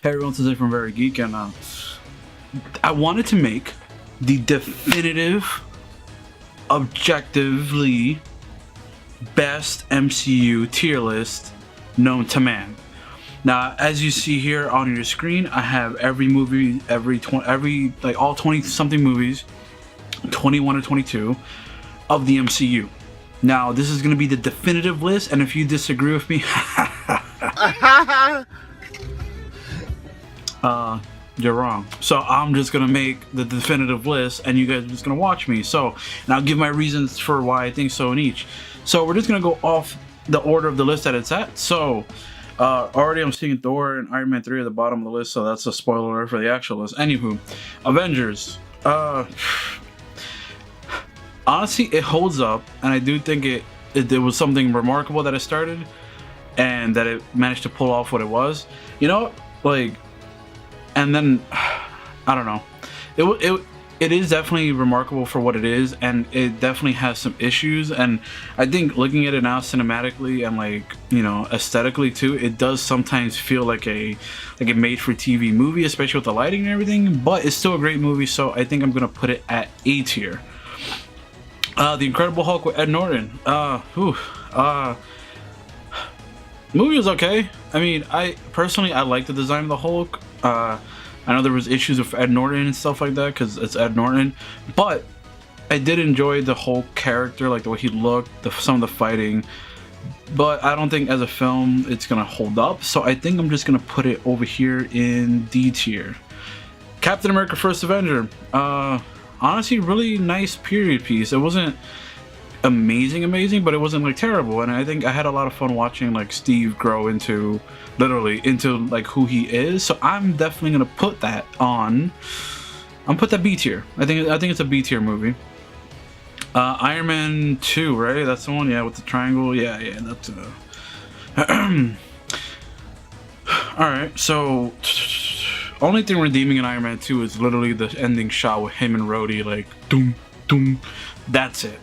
Hey everyone, today from Very Geek, and I wanted to make the definitive, objectively best MCU tier list known to man. Now, as you see here on your screen, I have every movie, like all 20 something movies, 21 or 22 of the MCU. Now, this is going to be the definitive list, and if you disagree with me, you're wrong. So I'm just gonna make the definitive list and you guys are just gonna watch me. So, and I'll give my reasons for why I think so in each. So we're just gonna go off the order of the list that it's at. So already I'm seeing Thor and Iron Man 3 at the bottom of the list, so that's a spoiler for the actual list. Anywho, Avengers. Honestly, it holds up, and I do think it was something remarkable that it started and that it managed to pull off what it was. You know, like, and then I don't know, it is definitely remarkable for what it is, and it definitely has some issues. And I think looking at it now cinematically and, like, you know, aesthetically too, it does sometimes feel like a made for TV movie, especially with the lighting and everything, but it's still a great movie. So I think I'm gonna put it at A tier. The Incredible Hulk with Ed Norton. Movie was okay. I mean, I personally like the design of the Hulk. I know there was issues with Ed Norton and stuff like that because it's Ed Norton, but I did enjoy the Hulk character, like the way he looked, some of the fighting. But I don't think as a film it's gonna hold up, so I think I'm just gonna put it over here in D tier. Captain America: First Avenger. Honestly, really nice period piece. It wasn't amazing, but it wasn't like terrible, and I think I had a lot of fun watching like Steve grow into like who he is. So I'm definitely gonna put that on. I'm put that B tier. I think it's a B tier movie. Iron Man 2, right? That's the one, yeah, with the triangle. Yeah, that's all right. So only thing redeeming in Iron Man 2 is literally the ending shot with him and Rhodey, like doom doom. That's it.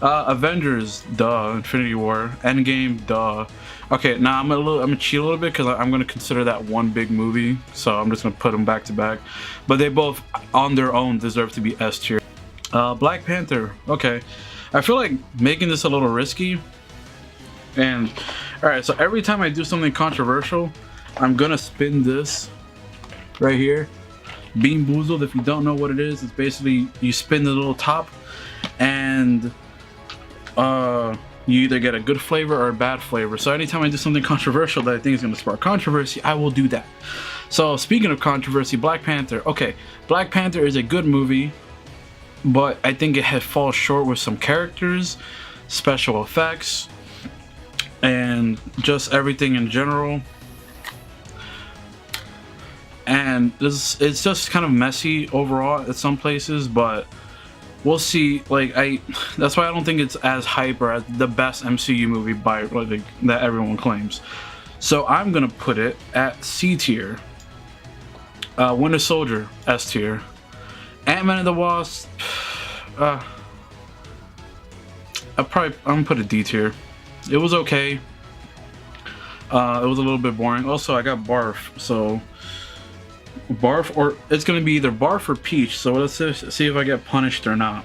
Avengers, duh. Infinity War, Endgame, duh. Okay, now I'm gonna cheat a little bit because I'm gonna consider that one big movie, so I'm just gonna put them back to back. But they both, on their own, deserve to be S tier. Black Panther. Okay, I feel like making this a little risky. And all right, so every time I do something controversial, I'm gonna spin this right here. Bean Boozled. If you don't know what it is, it's basically you spin the little top, and you either get a good flavor or a bad flavor. So anytime I do something controversial that I think is going to spark controversy, I will do that. So speaking of controversy, Black Panther. Okay, Black Panther is a good movie, but I think it falls short with some characters, special effects, and just everything in general. And it's just kind of messy overall at some places, but we'll see. Like, that's why I don't think it's as hype or as the best MCU movie by like that everyone claims. So I'm gonna put it at C tier. Winter Soldier, S tier. Ant-Man and the Wasp. I'm gonna put it D tier. It was okay. It was a little bit boring. Also, I got barf, so barf, or it's gonna be either barf or peach. So let's see if I get punished or not.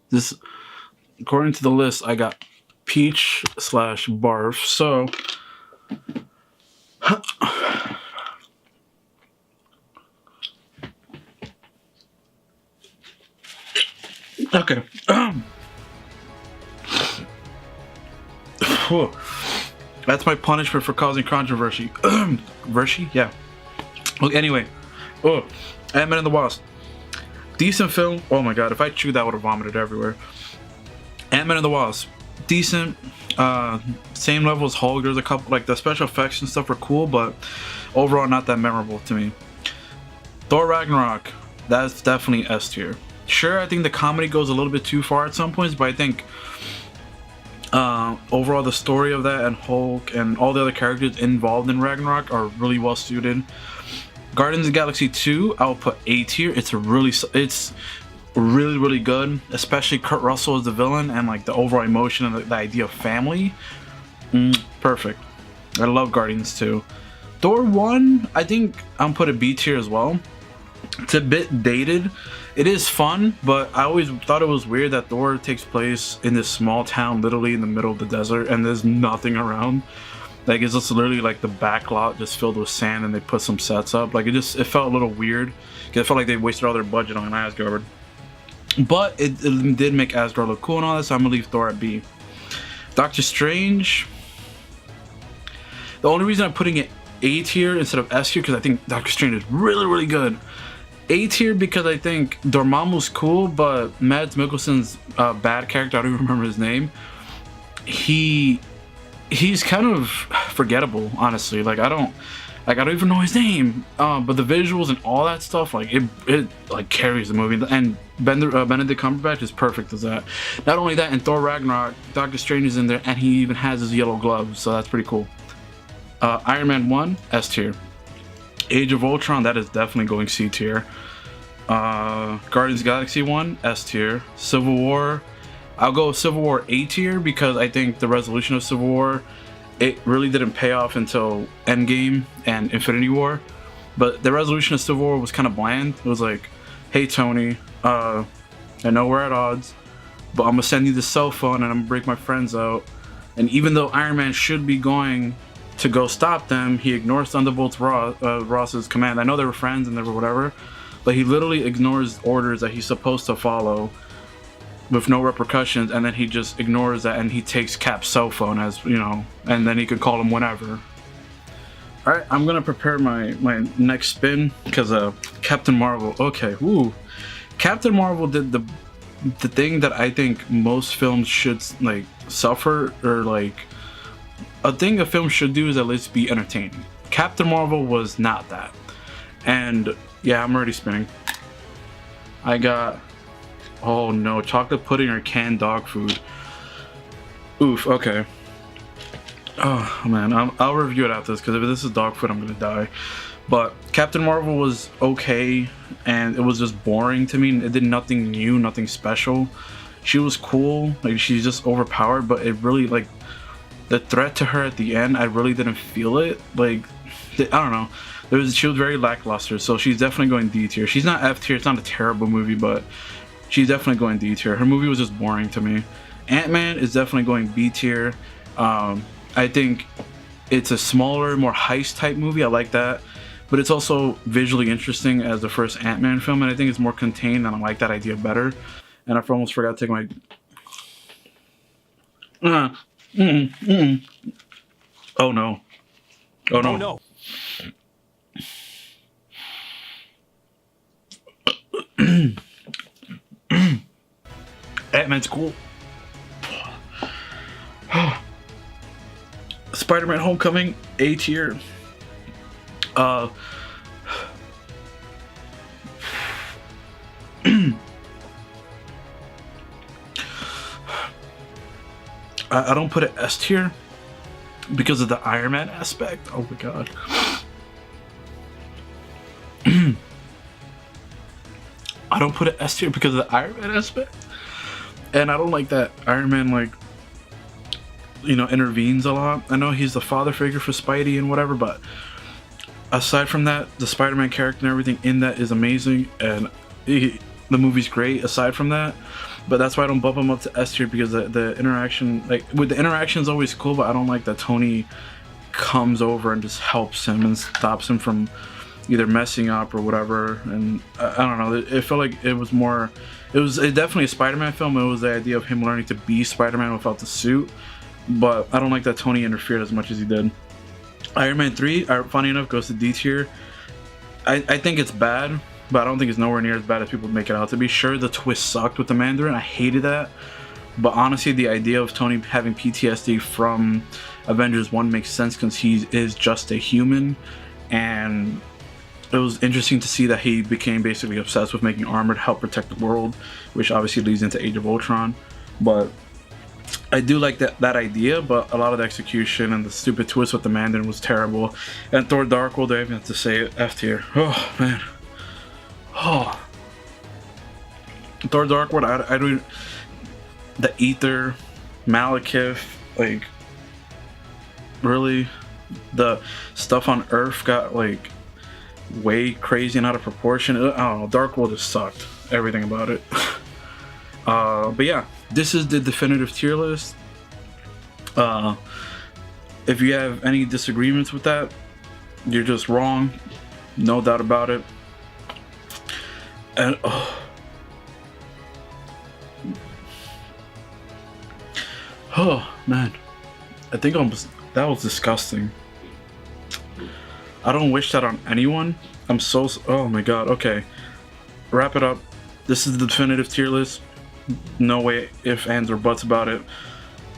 This, according to the list, I got peach / barf. So okay. That's my punishment for causing controversy. Versy? Yeah. Look, anyway. Ant-Man and the Wasp. Decent film. Oh my god, if I chewed that, I would have vomited everywhere. Ant-Man and the Wasp. Decent. Same level as Hulk. There's a couple, like the special effects and stuff were cool, but overall not that memorable to me. Thor Ragnarok. That's definitely S tier. Sure, I think the comedy goes a little bit too far at some points, but I think overall the story of that and Hulk and all the other characters involved in Ragnarok are really well suited. Guardians of the Galaxy 2, I will put A tier. It's really, really good, especially Kurt Russell as the villain and like the overall emotion and the idea of family. Perfect. I love Guardians 2. Thor 1, I think I'm put a B tier as well. It's a bit dated. It is fun, but I always thought it was weird that Thor takes place in this small town, literally in the middle of the desert, and there's nothing around. Like, it's just literally like the back lot just filled with sand, and they put some sets up. Like, it felt a little weird. It felt like they wasted all their budget on Asgard. But it did make Asgard look cool and all that, so I'm gonna leave Thor at B. Doctor Strange. The only reason I'm putting it A tier instead of S tier, because I think Doctor Strange is really, really good. A tier because I think Dormammu's cool, but Mads Mikkelsen's bad character, I don't even remember his name. He's kind of forgettable, honestly. Like I don't even know his name. But the visuals and all that stuff, like it like carries the movie. And Benedict Cumberbatch is perfect as that. Not only that, in Thor Ragnarok, Doctor Strange is in there, and he even has his yellow gloves, so that's pretty cool. Iron Man 1, S tier. Age of Ultron, that is definitely going C tier. Guardians of the Galaxy 1, S tier. Civil War, I'll go Civil War A tier because I think the resolution of Civil War, it really didn't pay off until Endgame and Infinity War. But the resolution of Civil War was kind of bland. It was like, hey Tony, I know we're at odds, but I'm gonna send you the cell phone and I'm gonna break my friends out. And even though Iron Man should be going to go stop them, he ignores Thunderbolt's Ross's command. I know they were friends and they were whatever, but he literally ignores orders that he's supposed to follow with no repercussions, and then he just ignores that and he takes Cap's cell phone, as you know, and then he could call him whenever. Alright, I'm gonna prepare my next spin because Captain Marvel. Okay, woo. Captain Marvel did the thing that I think most films should like suffer, or like a thing a film should do is at least be entertaining. Captain Marvel was not that. And yeah, I'm already spinning. I got, oh no, chocolate pudding or canned dog food. Oof, okay. Oh man, I'll review it after this, because if this is dog food, I'm gonna die. But Captain Marvel was okay, and it was just boring to me. It did nothing new, nothing special. She was cool, like she's just overpowered, but it really, like, the threat to her at the end, I really didn't feel it. Like, I don't know. She was very lackluster, so she's definitely going D tier. She's not F tier. It's not a terrible movie, but she's definitely going D tier. Her movie was just boring to me. Ant-Man is definitely going B tier. I think it's a smaller, more heist type movie. I like that, but it's also visually interesting as the first Ant-Man film, and I think it's more contained, and I like that idea better. And I almost forgot to take my. Oh no. Oh no. Oh no. Ant-Man's cool. Spider-Man Homecoming, A tier. I don't put it S tier because of the Iron Man aspect. Oh my god. I don't put it S tier because of the Iron Man aspect. And I don't like that Iron Man, like, you know, intervenes a lot. I know he's the father figure for Spidey and whatever, but aside from that, the Spider-Man character and everything in that is amazing, and the movie's great aside from that. But that's why I don't bump him up to S tier, because the interaction, like, with the interaction is always cool, but I don't like that Tony comes over and just helps him and stops him from either messing up or whatever. And I don't know, it felt like it was more, it was definitely a Spider-Man film. It was the idea of him learning to be Spider-Man without the suit, but I don't like that Tony interfered as much as he did. Iron Man 3, funny enough, goes to D tier. I think it's bad, but I don't think it's nowhere near as bad as people make it out to be. Sure, the twist sucked with the Mandarin. I hated that. But honestly, the idea of Tony having PTSD from Avengers 1 makes sense, because he is just a human. And it was interesting to see that he became basically obsessed with making armor to help protect the world, which obviously leads into Age of Ultron. But I do like that idea, but a lot of the execution and the stupid twist with the Mandarin was terrible. And Thor Dark World, I even have to say it, F tier. Oh man. Oh. Thor Dark World, I don't. The Ether, Malekith, like, really, the stuff on Earth got like way crazy and out of proportion. I don't know. Dark World just sucked. Everything about it. But yeah, this is the definitive tier list. If you have any disagreements with that, you're just wrong. No doubt about it. And oh man, I think that was disgusting. I don't wish that on anyone. I'm so, oh my god. Okay, wrap it up. This is the definitive tier list. No way ifs, ands, or buts about it.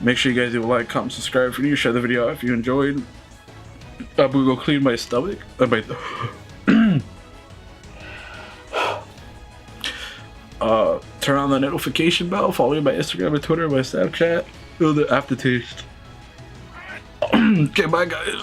Make sure you guys do a like, comment, subscribe if you're new, share the video if you enjoyed. I'm gonna go clean my stomach. Turn on the notification bell, follow me by Instagram and Twitter, my Snapchat. Feel the aftertaste. Okay, bye guys.